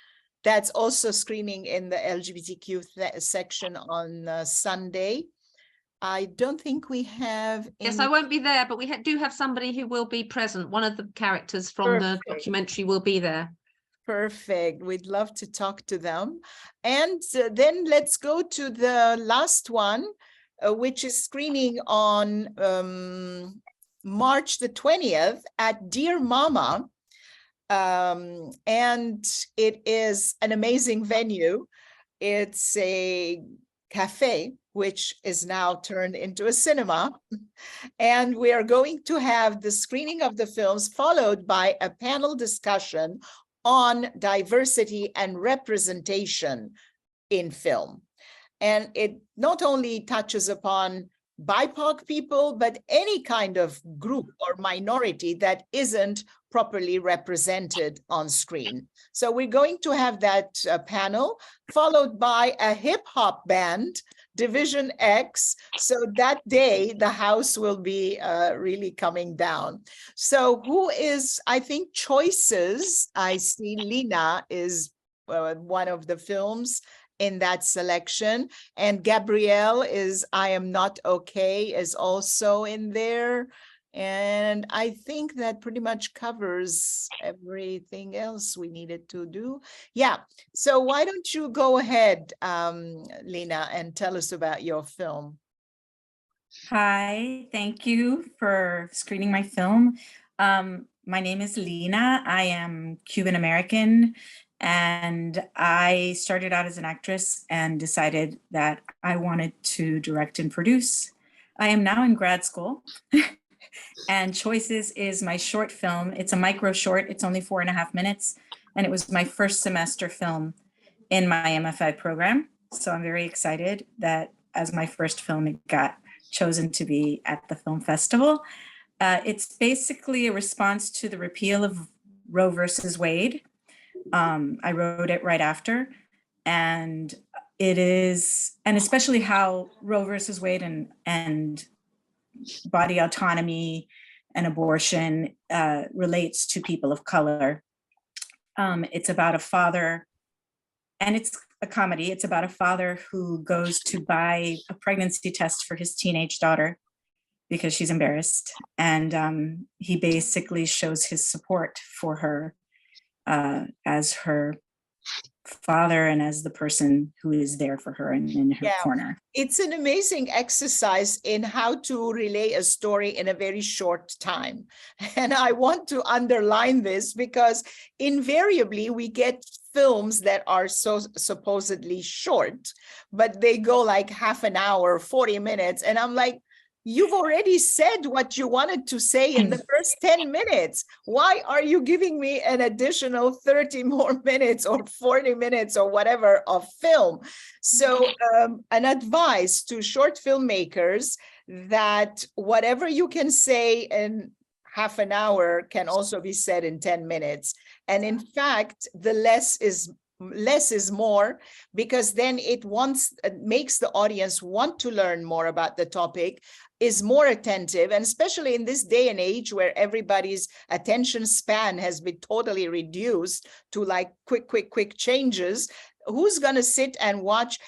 That's also screening in the LGBTQ section on Sunday. I don't think we have. Yes, I won't be there, but we do have somebody who will be present. One of the characters from the documentary will be there. Perfect. We'd love to talk to them. And then let's go to the last one, which is screening on March the 20th at Dear Mama. And it is an amazing venue. It's a cafe, which is now turned into a cinema. And we are going to have the screening of the films followed by a panel discussion on diversity and representation in film. And it not only touches upon BIPOC people, but any kind of group or minority that isn't properly represented on screen. So we're going to have that panel followed by a hip hop band, Division X. So that day, the house will be really coming down. So who is, I think, Choices. I see Lina is one of the films in that selection. And Gabrielle is I Am Not Okay is also in there. And I think that pretty much covers everything else we needed to do. Yeah, so why don't you go ahead, Lina, and tell us about your film. Hi, thank you for screening my film. My name is Lina. I am Cuban American, and I started out as an actress and decided that I wanted to direct and produce. I am now in grad school. And Choices is my short film. It's a micro short. It's only 4.5 minutes. And it was my first semester film in my MFI program. So I'm very excited that as my first film, it got chosen to be at the film festival. It's basically a response to the repeal of Roe versus Wade. I wrote it right after. And it is, and especially how Roe versus Wade and body autonomy and abortion relates to people of color. It's about a father, and it's a comedy. It's about a father who goes to buy a pregnancy test for his teenage daughter because she's embarrassed. And he basically shows his support for her as her father and as the person who is there for her and in her corner. It's an amazing exercise in how to relay a story in a very short time. And I want to underline this because invariably we get films that are so supposedly short, but they go like half an hour, 40 minutes. And I'm like, you've already said what you wanted to say in the first 10 minutes. Why are you giving me an additional 30 more minutes or 40 minutes or whatever of film? So an advice to short filmmakers that whatever you can say in half an hour can also be said in 10 minutes. And in fact, the less is more, because then it makes the audience want to learn more about the topic, is more attentive, and especially in this day and age where everybody's attention span has been totally reduced to like quick changes. Who's going to sit and watch?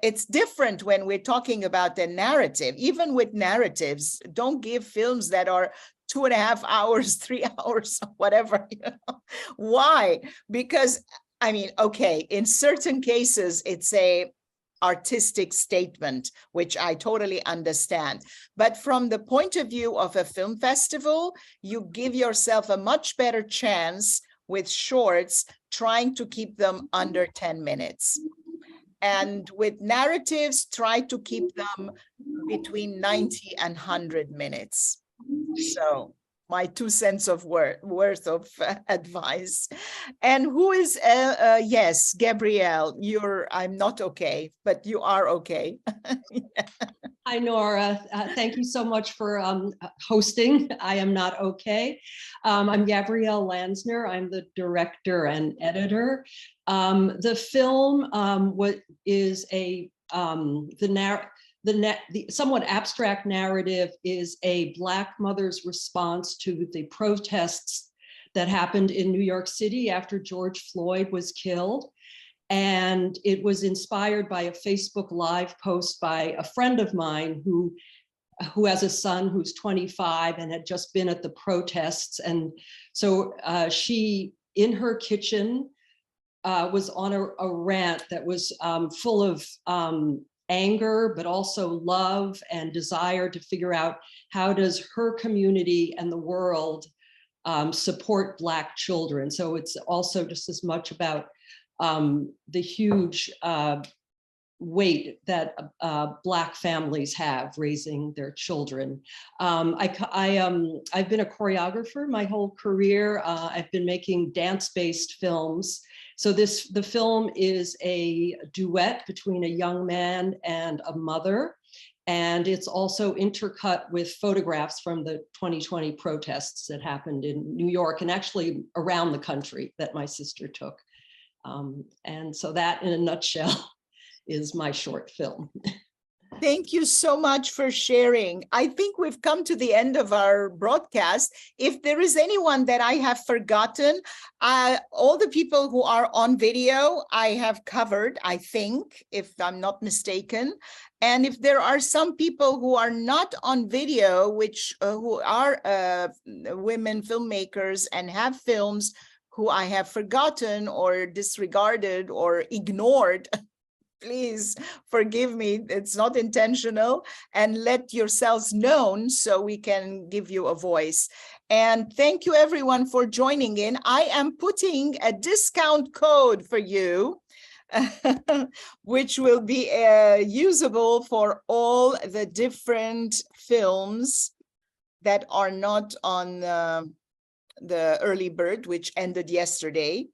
It's different when we're talking about the narrative. Even with narratives, don't give films that are 2.5 hours, 3 hours, whatever. Why? Because I mean, okay, in certain cases, it's a artistic statement, which I totally understand. But from the point of view of a film festival, you give yourself a much better chance with shorts, trying to keep them under 10 minutes. And with narratives, try to keep them between 90 and 100 minutes. So my 2 cents of worth of advice. And who is, yes, Gabrielle, I'm not okay, but you are okay. Hi, Nora. Thank you so much for hosting I Am Not Okay. I'm Gabrielle Lansner. I'm the director and editor. The film is the somewhat abstract narrative is a Black mother's response to the protests that happened in New York City after George Floyd was killed. And it was inspired by a Facebook Live post by a friend of mine who has a son who's 25 and had just been at the protests. And so she, in her kitchen, was on a rant that was full of anger, but also love and desire to figure out how does her community and the world support Black children. So it's also just as much about the huge weight that Black families have raising their children. I've been a choreographer my whole career. I've been making dance-based films. So the film is a duet between a young man and a mother. And it's also intercut with photographs from the 2020 protests that happened in New York and actually around the country that my sister took. And so that, in a nutshell, is my short film. Thank you so much for sharing. I think we've come to the end of our broadcast. If there is anyone that I have forgotten, all the people who are on video, I have covered, I think, if I'm not mistaken. And if there are some people who are not on video, which who are women filmmakers and have films who I have forgotten or disregarded or ignored, please forgive me, it's not intentional, and let yourselves known so we can give you a voice. And thank you everyone for joining in. I am putting a discount code for you, which will be usable for all the different films that are not on the early bird, which ended yesterday.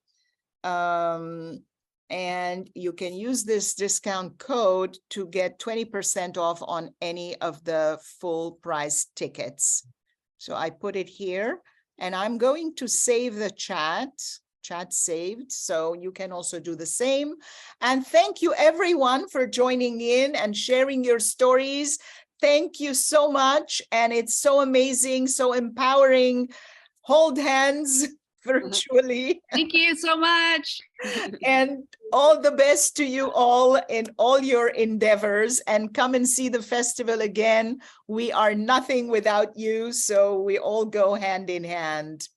And you can use this discount code to get 20% off on any of the full price tickets. So I put it here, and I'm going to save the chat saved, so you can also do the same. And thank you everyone for joining in and sharing your stories. Thank you so much. And it's so amazing, so empowering. Hold hands virtually. Thank you so much. And all the best to you all in all your endeavors, and come and see the festival again. We are nothing without you, so we all go hand in hand.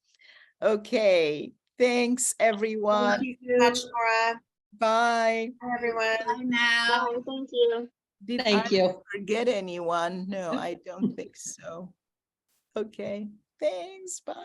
Okay, thanks everyone. Thank you so much, Nora. Bye. Bye, everyone. Bye now. Bye, thank you. Did Thank I you. forget anyone? No, I don't think so. Okay, thanks, bye.